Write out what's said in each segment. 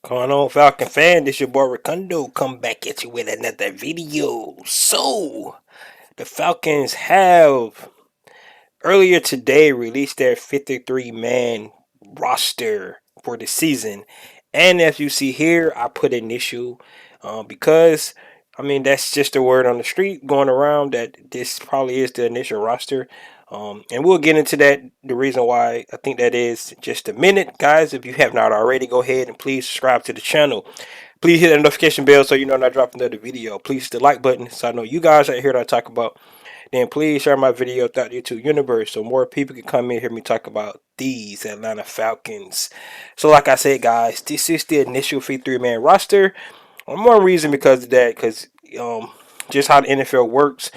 Going on, Falcon fan? This your boy Ricondo. Come back at you with another video. So, the Falcons have earlier today released their 53-man roster for the season. And as you see here, I put an issue because, that's just the word on the street going around that this probably is the initial roster. And we'll get into that, the reason why I think that is just a minute. Guys, if you have not already, go ahead and please subscribe to the channel. Please hit the notification bell so you know when I drop another video. Please hit the like button so I know you guys are here that I talk about. Then please share my video throughout the YouTube universe so more people can come in and hear me talk about these Atlanta Falcons. So like I said, guys, this is the initial 53-man roster. One more reason because of that, because just how the NFL works,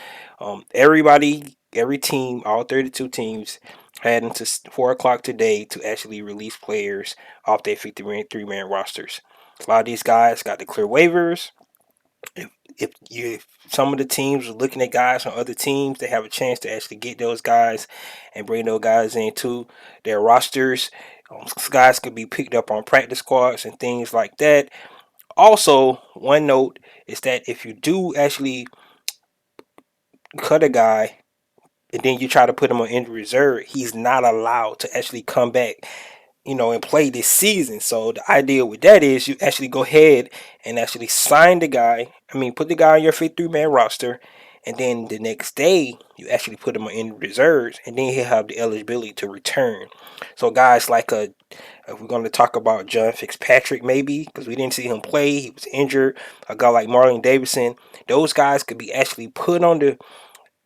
every team, all 32 teams, had until 4 o'clock today to actually release players off their 53-man rosters. A lot of these guys got to clear waivers. If some of the teams are looking at guys from other teams, they have a chance to actually get those guys and bring those guys into their rosters. Guys could be picked up on practice squads and things like that. Also, one note is that if you do actually cut a guy and then you try to put him on injury reserve, he's not allowed to actually come back, and play this season. So the idea with that is you actually go ahead and actually sign the guy. Put the guy on your 53-man roster, and then the next day you actually put him on in reserves, and then he'll have the eligibility to return. So guys like if we're going to talk about John Fitzpatrick, maybe because we didn't see him play, he was injured. A guy like Marlon Davidson, those guys could be actually put on the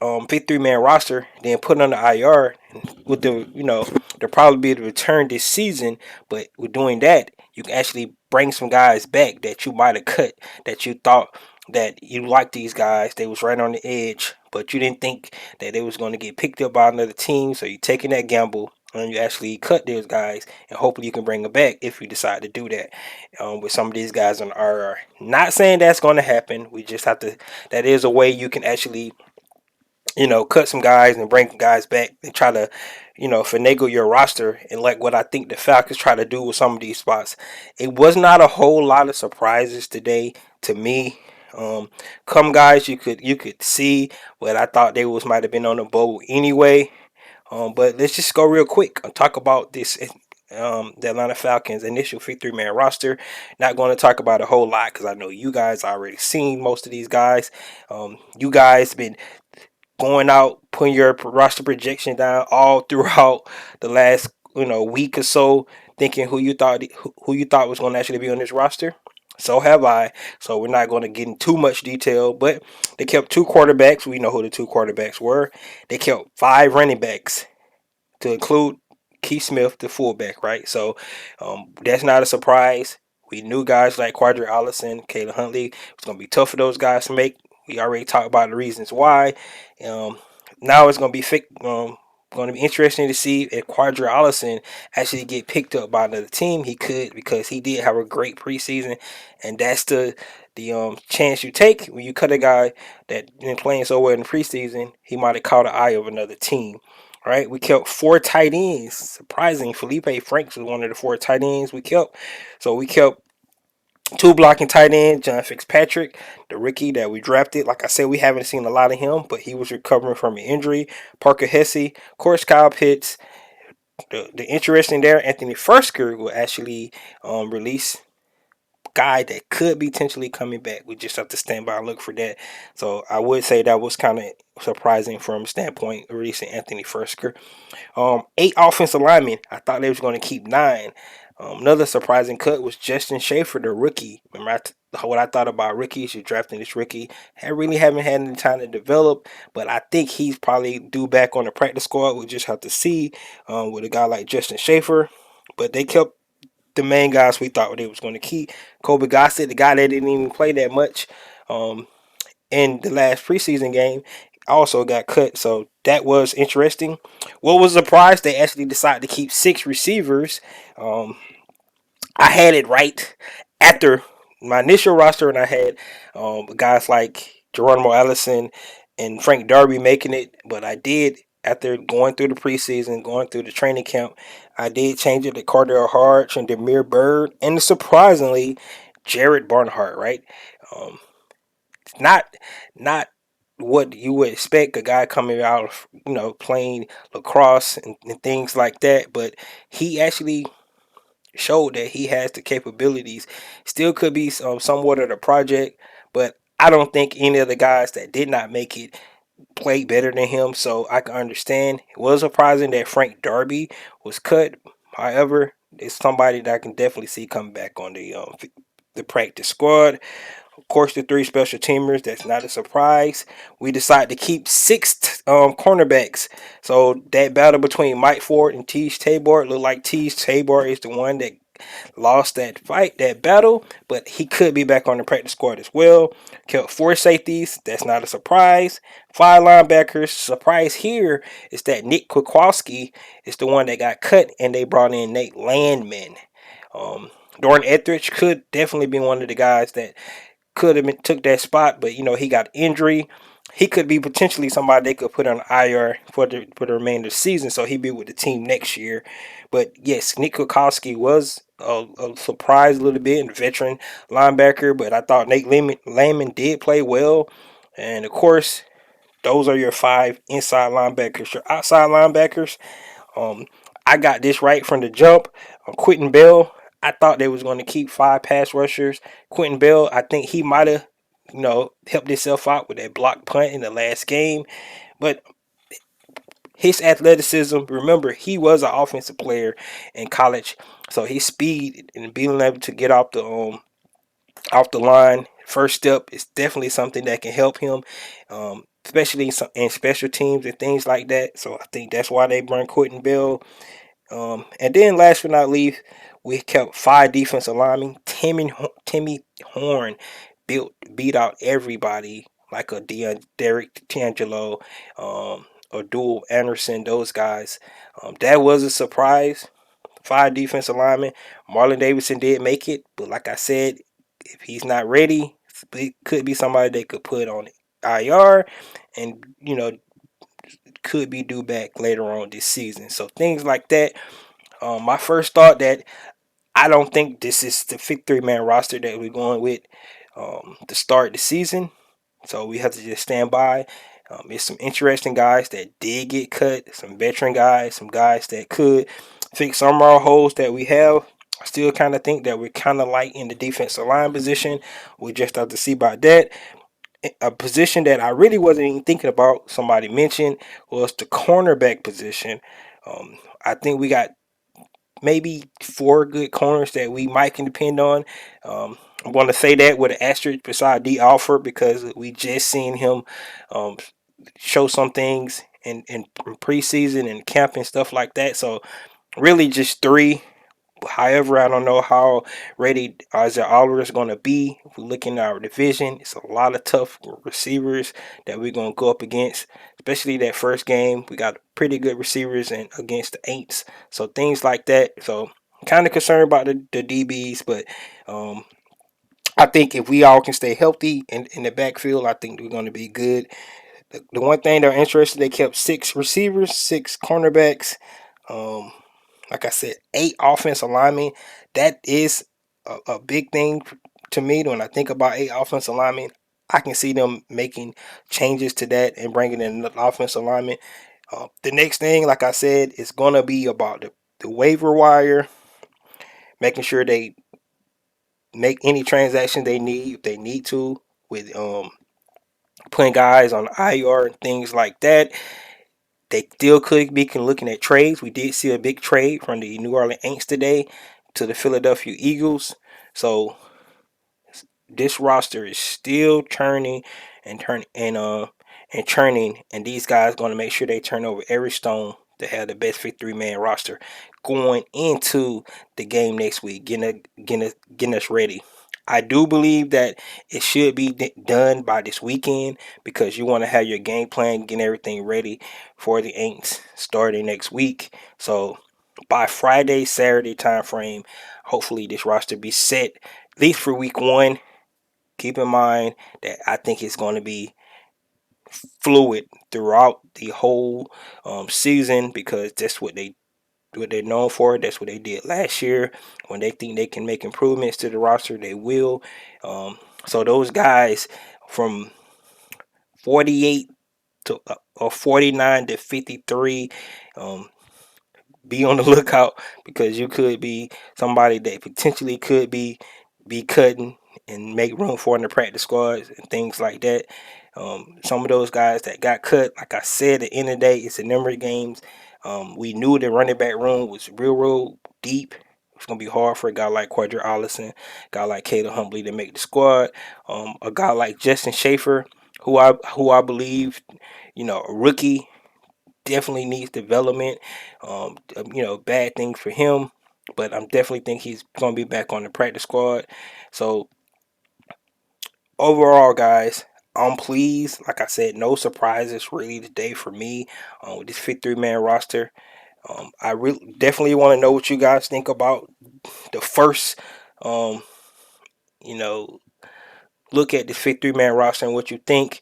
53-man roster, then put on the IR with they'll probably be able to return this season. But with doing that, you can actually bring some guys back that you might have cut, that you thought that you liked these guys. They was right on the edge, but you didn't think that they was going to get picked up by another team. So you're taking that gamble and you actually cut those guys, and hopefully you can bring them back if you decide to do that with some of these guys on the IR. Not saying that's going to happen. We just have to. That is a way you can actually cut some guys and bring guys back and try to, finagle your roster. And like what I think the Falcons try to do with some of these spots, it was not a whole lot of surprises today to me. Come guys, you could see what I thought they might have been on the boat anyway. But let's just go real quick and talk about this. The Atlanta Falcons initial 53-man roster. Not going to talk about a whole lot because I know you guys already seen most of these guys. You guys been going out, putting your roster projection down all throughout the last week or so, thinking who you thought was going to actually be on this roster. So have I. So we're not going to get in too much detail, but they kept two quarterbacks. We know who the two quarterbacks were. They kept five running backs to include Keith Smith, the fullback, right? So that's not a surprise. We knew guys like Quadri Allison, Caleb Huntley. It was going to be tough for those guys to make. We already talked about the reasons why. Um, Now it's going to be going to be interesting to see if Quadri Allison actually get picked up by another team. He could, because he did have a great preseason, and that's the chance you take when you cut a guy that been playing so well in the preseason. He might have caught the eye of another team. All right, we kept four tight ends. Surprising, Felipe Franks was one of the four tight ends we kept. So we kept two blocking tight ends, John Fitzpatrick, the rookie that we drafted. Like I said, we haven't seen a lot of him, but he was recovering from an injury. Parker Hesse, of course, Kyle Pitts. The interesting there, Anthony Fursker will actually release guy that could be potentially coming back. We just have to stand by and look for that. So I would say that was kind of surprising from a standpoint of releasing Anthony Fursker. 8 offensive linemen. I thought they was going to keep 9. Another surprising cut was Justin Schaefer, the rookie. Remember what I thought about rookies? You're drafting this rookie. I really haven't had any time to develop, but I think he's probably due back on the practice squad. We'll just have to see with a guy like Justin Schaefer. But they kept the main guys we thought they was going to keep. Kobe Gossett, the guy that didn't even play that much in the last preseason game, also got cut. So that was interesting. What was a surprise, they actually decided to keep 6 receivers. I had it right after my initial roster, and I had guys like Geronimo Allison and Frank Darby making it, but I did after going through the preseason, going through the training camp, I did change it to Cardell Harge and Demir Bird, and surprisingly, Jared Barnhart. Right, um, not not what you would expect a guy coming out of playing lacrosse and things like that, but he actually showed that he has the capabilities. Still could be somewhat of a project, but I don't think any of the guys that did not make it played better than him, so I can understand. It was surprising that Frank Darby was cut. However, it's somebody that I can definitely see come back on the practice squad. Of course, the three special teamers, that's not a surprise. We decided to keep six cornerbacks. So that battle between Mike Ford and Teej Tabor, looked like Teej Tabor is the one that lost that fight, that battle, but he could be back on the practice squad as well. Kept four safeties, that's not a surprise. Five linebackers. Surprise here is that Nick Kwiatkowski is the one that got cut, and they brought in Nate Landman. Um, Doran Etheridge could definitely be one of the guys that could have took that spot, but he got injury. He could be potentially somebody they could put on IR for the remainder of the season, so he'd be with the team next year. But yes, Nick Kwiatkowski was a surprise a little bit, and veteran linebacker. But I thought Nate Landman did play well, and of course, those are your five inside linebackers. Your outside linebackers, um, I got this right from the jump. Quinton Bell, I thought they was going to keep five pass rushers. Quentin Bell, I think he might have, helped himself out with that block punt in the last game. But his athleticism, remember, he was an offensive player in college, so his speed and being able to get off the line, first step, is definitely something that can help him, especially in special teams and things like that. So I think that's why they bring Quentin Bell. And then last but not least, we kept five defensive linemen. Timmy Horn beat out everybody like a Derek Tangelo, or Dual Anderson, those guys. That was a surprise. Five defensive linemen. Marlon Davidson did make it, but like I said, if he's not ready, it could be somebody they could put on IR, and could be due back later on this season. So things like that. My first thought that I don't think this is the 53-man roster that we're going with to start the season. So we have to just stand by. There's some interesting guys that did get cut, some veteran guys, some guys that could fix some of our holes that we have. I still kind of think that we're kind of light in the defensive line position. We just have to see about that. A position that I really wasn't even thinking about, somebody mentioned, was the cornerback position. I think we got maybe four good corners that we might can depend on. I'm going to say that with an asterisk beside D. Alford, because we just seen him um, show some things in preseason and camp and stuff like that. So really just three. However, I don't know how ready Isaiah Oliver is going to be. If we look in our division, it's a lot of tough receivers that we're going to go up against, especially that first game. We got pretty good receivers and against the Aints, so things like that. So kind of concerned about the DBs, but I think if we all can stay healthy in the backfield, I think we're going to be good. The one thing they're interested, they kept six receivers, six cornerbacks. Um, like I said, eight offensive linemen. That is a big thing to me. When I think about eight offensive linemen, I can see them making changes to that and bringing in an offensive lineman. The next thing, like I said, is going to be about the waiver wire, making sure they make any transaction they need, if they need to, with putting guys on IR and things like that. They still could be looking at trades. We did see a big trade from the New Orleans Saints today to the Philadelphia Eagles. So this roster is still churning and churning, and these guys going to make sure they turn over every stone to have the best 53-man roster going into the game next week, getting us ready. I do believe that it should be done by this weekend, because you want to have your game plan, getting everything ready for the Aints starting next week. So by Friday, Saturday time frame, hopefully this roster be set at least for week one. Keep in mind that I think it's going to be fluid throughout the whole season, because that's what they're known for. That's what they did last year. When they think they can make improvements to the roster, they will. So those guys from 48 to or 49 to 53, um, be on the lookout, because you could be somebody that potentially could be cutting and make room for in the practice squads and things like that. Some of those guys that got cut, like I said, at the end of the day, it's a number of games. We knew the running back room was real deep. It's gonna be hard for a guy like Quadra Allison, a guy like Caleb Humbly to make the squad. A guy like Justin Schaefer, who I believe, a rookie, definitely needs development. Bad thing for him, but I'm definitely think he's gonna be back on the practice squad. So overall, guys, I'm pleased. Like I said, no surprises really today for me with this 53-man roster. I really definitely want to know what you guys think about the first, um, you know, look at this 53-man roster and what you think.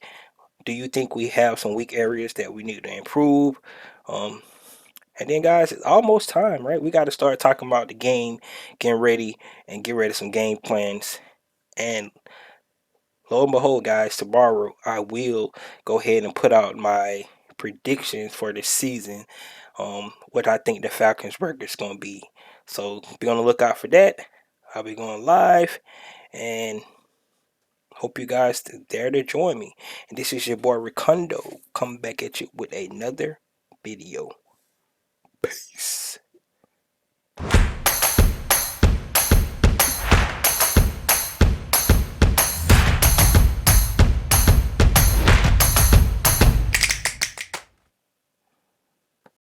Do you think we have some weak areas that we need to improve? Um, And then, guys, it's almost time, right? We got to start talking about the game, getting ready, and get ready some game plans. And lo and behold, guys, tomorrow I will go ahead and put out my predictions for the season, what I think the Falcons' record is going to be. So be on the lookout for that. I'll be going live, and hope you guys there to join me. And this is your boy Ricondo coming back at you with another video. Peace.